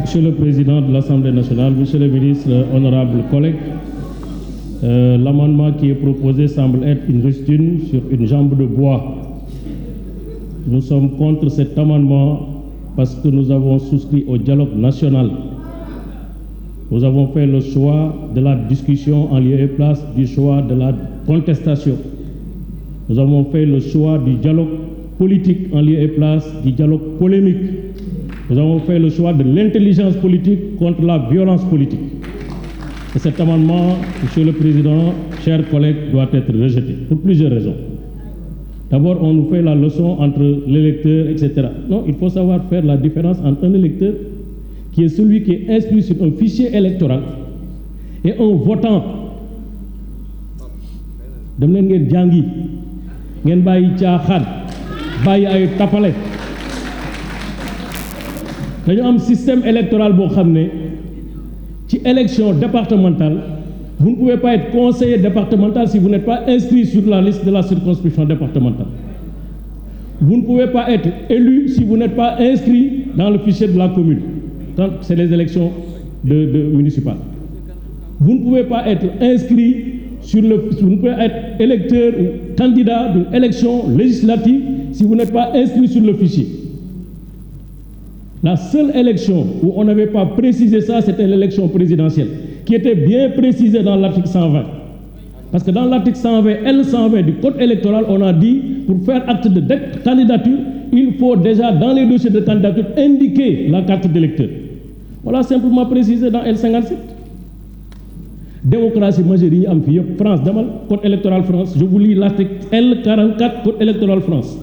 Monsieur le Président de l'Assemblée nationale, Monsieur le ministre, honorables collègues, l'amendement qui est proposé semble être une rustine sur une jambe de bois. Nous sommes contre cet amendement parce que nous avons souscrit au dialogue national. Nous avons fait le choix de la discussion en lieu et place du choix de la contestation. Nous avons fait le choix du dialogue politique en lieu et place du dialogue polémique. Nous avons fait le choix de l'intelligence politique contre la violence politique. Et cet amendement, Monsieur le Président, chers collègues, doit être rejeté pour plusieurs raisons. D'abord, on nous fait la leçon entre l'électeur, etc. Non, il faut savoir faire la différence entre un électeur qui est celui qui est inscrit sur un fichier électoral et un votant. Dem leen ngeen jàngi ngeen bàyyi caaxaan bàyyi ay tapale dañu am système électoral boo xam ne ci élection départementale vous ne pouvez pas être conseiller départemental si vous n'êtes pas inscrit sur la liste de la circonscription départementale. Vous ne pouvez pas être élu si vous n'êtes pas inscrit dans le fichier de la commune quand c'est les élections municipales. Vous ne pouvez pas être inscrit vous ne pouvez être électeur ou candidat d'une élection législative si vous n'êtes pas inscrit sur le fichier. La seule élection où on n'avait pas précisé ça, c'était l'élection présidentielle, qui était bien précisée dans l'article 120. Parce que dans l'article 120, L120 du Code électoral, on a dit, pour faire acte de candidature, il faut déjà, dans les dossiers de candidature, indiquer la carte d'électeur. Voilà simplement précisé dans L57. Démocratie majeure am fi France demal Code électoral France, je vous lis l'article L44 Code électoral France.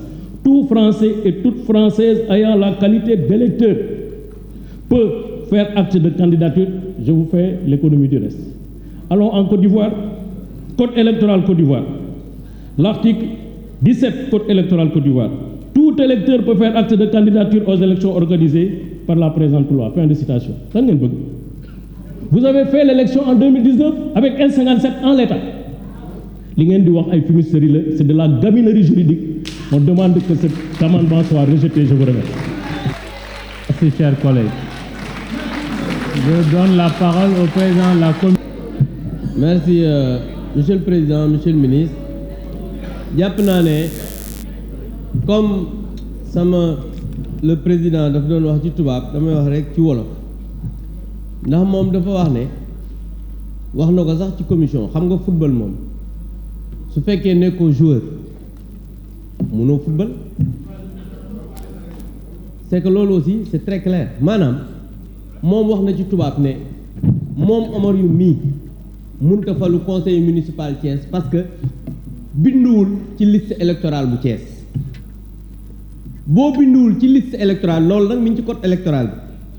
Tout Français et toute Française ayant la qualité d'électeur peut faire acte de candidature. Je vous fais l'économie du reste. Allons en Côte d'Ivoire. Code électoral Côte d'Ivoire. L'article 17 Code électoral Côte d'Ivoire. Tout électeur peut faire acte de candidature aux élections organisées par la présente loi. Fin de citation. Vous avez fait l'élection en 2019 avec L57 en l'état. C'est de la gaminerie juridique. On demande que cet amendement soit rejeté. Je vous remercie. Merci, chers collègues. Je donne la parole au président de la commission. Merci, Monsieur le Président, Monsieur le Ministre. Comme le président daf doon wax ci tubaab damay wax rek ci wolof ndax moom dafa wax ne wax na ko sax ci commission xam nga football moom su fekkee nekkoo joueur mënoo football c'est que loolu aussi c'est très clair maanaam moom wax na ci tubaab ne moom Omar Youm mii mënut a falu conseil municipal Thiès parce que binduwul ci liste électorale bu Thiès boo binduwul ci liste électorale loolu nag mi ngi ci code électoral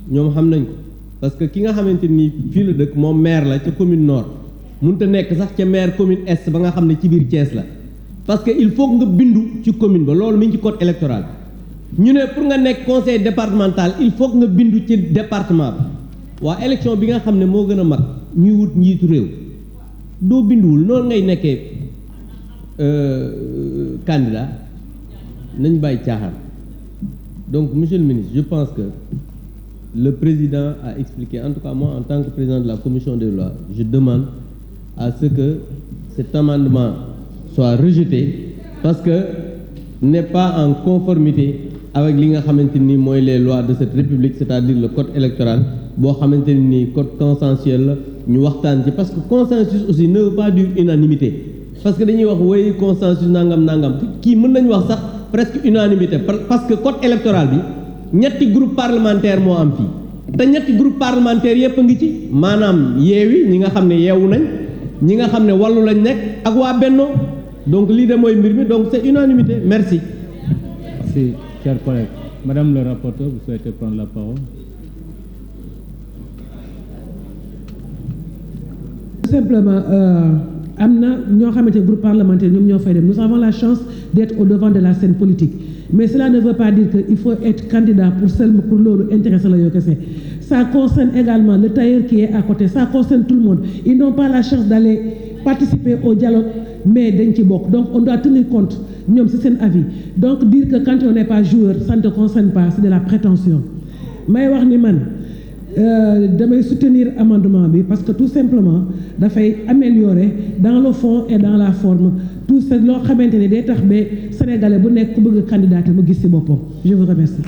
bi ñoom xam nañ ko parce que ki nga xamante ni fii la dëkk moom maire la ca commune nord mënut a nekk sax ca maire commune est ba nga xam ne ci biir Thiès la parce que il faut nga bindu ci commune ba loolu mi ngi ci code électoral bi ñu ne pour nga nekk conseil départemental il faut nga bindu ci département bi waa élection bi nga xam ne moo gën a mag ñuy wut njiitu réew doo binduwul noonu ngay nekkee candidat nañ bàyyi caaxaan. Donc, Monsieur le ministre, je pense que le président a expliqué, en tout cas moi, en tant que président de la commission des lois, je demande à ce que cet amendement soit rejeté parce que n'est pas en conformité avec li nga xamante ni mooy les lois de cette république, c'est-à-dire le code électoral boo xamante ni code consensuel la ñu waxtaan ci parce que consensus aussi ne veut pas dire unanimité parce que dañuy wax woy consensus nangam kii mën nañu wax sax presque unanimité parce que code électoral bi ñetti groupe parlementaire moo am fii te ñetti groupe parlementaire yépp a ngi ci maanaam yeewi ñi nga xam ne yeewu nañ ñi nga xam ne wàllu lañ nekk ak waa Benno donc lii de mooy mbir mi donc c'est unanimité merci. Merci, chers collègues. Madame le rapporteur, vous souhaitez prendre la parole? Simplement, am na ñoo xamante ne groupe parlementaire ñoom ñoo fay dem nous avons la chance d'être au devant de la scène politique mais cela ne veut pas dire que il faut être candidat pour seulement pour loolu intéressé la yoo kese ça concerne également le tailleur qui est à côté ça concerne tout le monde ils n'ont pas la chance d'aller participer au dialogue mais dañ ci bokk donc on doit tenir compte ñoom c'est seen avis donc dire que quand on n'est pas joueur ça ne te concerne pas c'est de la prétention may wax ni man damay soutenir amendement bi parce que tout simplement dafay améliorer dans le fond et dans la forme tout ce loo xamante ne day tax ba sénégalais bu nekk ku bëgg a candidater mu gis ci boppam. Je vous remercie.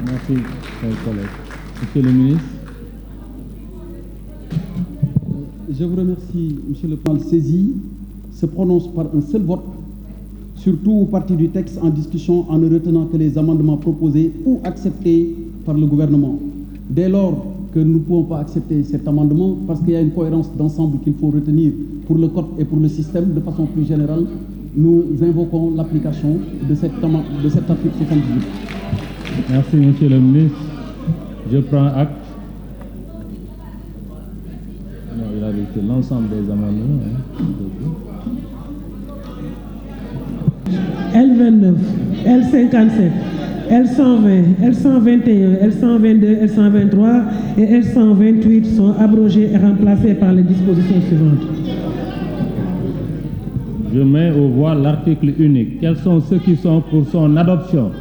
Merci, chers collègues. Monsieur le ministre. Je vous remercie, Monsieur le Président. Saisi se prononce par un seul vote sur toute partie du texte en discussion en ne retenant que les amendements proposés ou acceptés par le gouvernement. Dès lors que nous ne pouvons pas accepter cet amendement, parce qu'il y a une cohérence d'ensemble qu'il faut retenir pour le code et pour le système, de façon plus générale, nous invoquons l'application de cet article 78. Merci, Monsieur le ministre. Je prends acte. Non, il a rejeté l'ensemble des amendements. L29, L57, L120, L121, L122, L123 et L128 sont abrogés et remplacés par les dispositions suivantes. Je mets aux voix l'article unique. Quels sont ceux qui sont pour son adoption?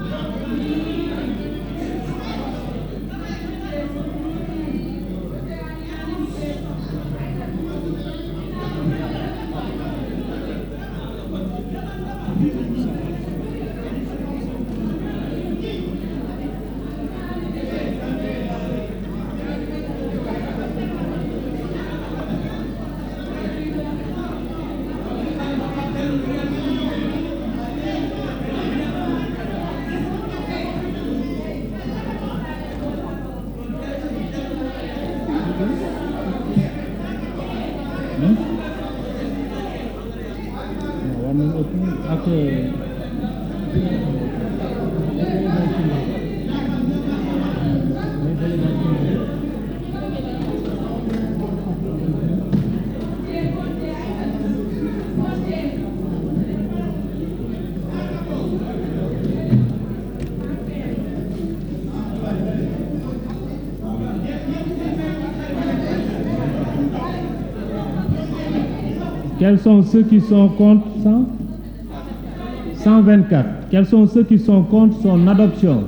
Quels sont ceux qui sont contre 124. Quels sont ceux qui sont contre son adoption?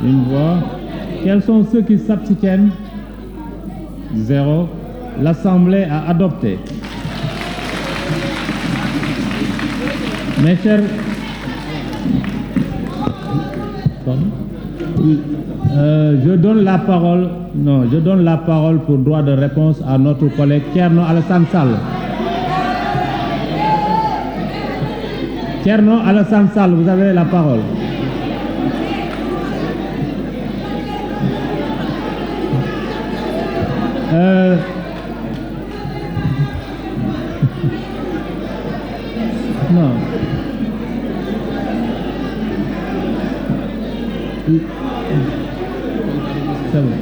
Une voix. Quels sont ceux qui s'abstiennent? 0. L'Assemblée a adopté. Mes chers... je donne la parole. Non, je donne la parole pour droit de réponse à notre collègue Thierno Alassane Sall. Thierno Alassane Sall, vous avez la parole. Non. C'est bon.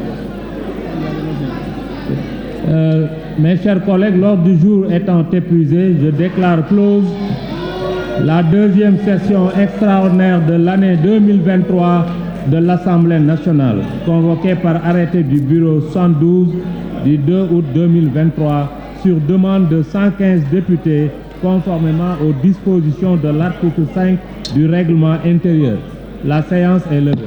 Mes chers collègues, l'ordre du jour étant épuisé, je déclare close la deuxième session extraordinaire de l'année 2023 de l'Assemblée nationale, convoquée par arrêté du bureau 112 du 2 août 2023 sur demande de 115 députés conformément aux dispositions de l'article 5 du règlement intérieur. La séance est levée.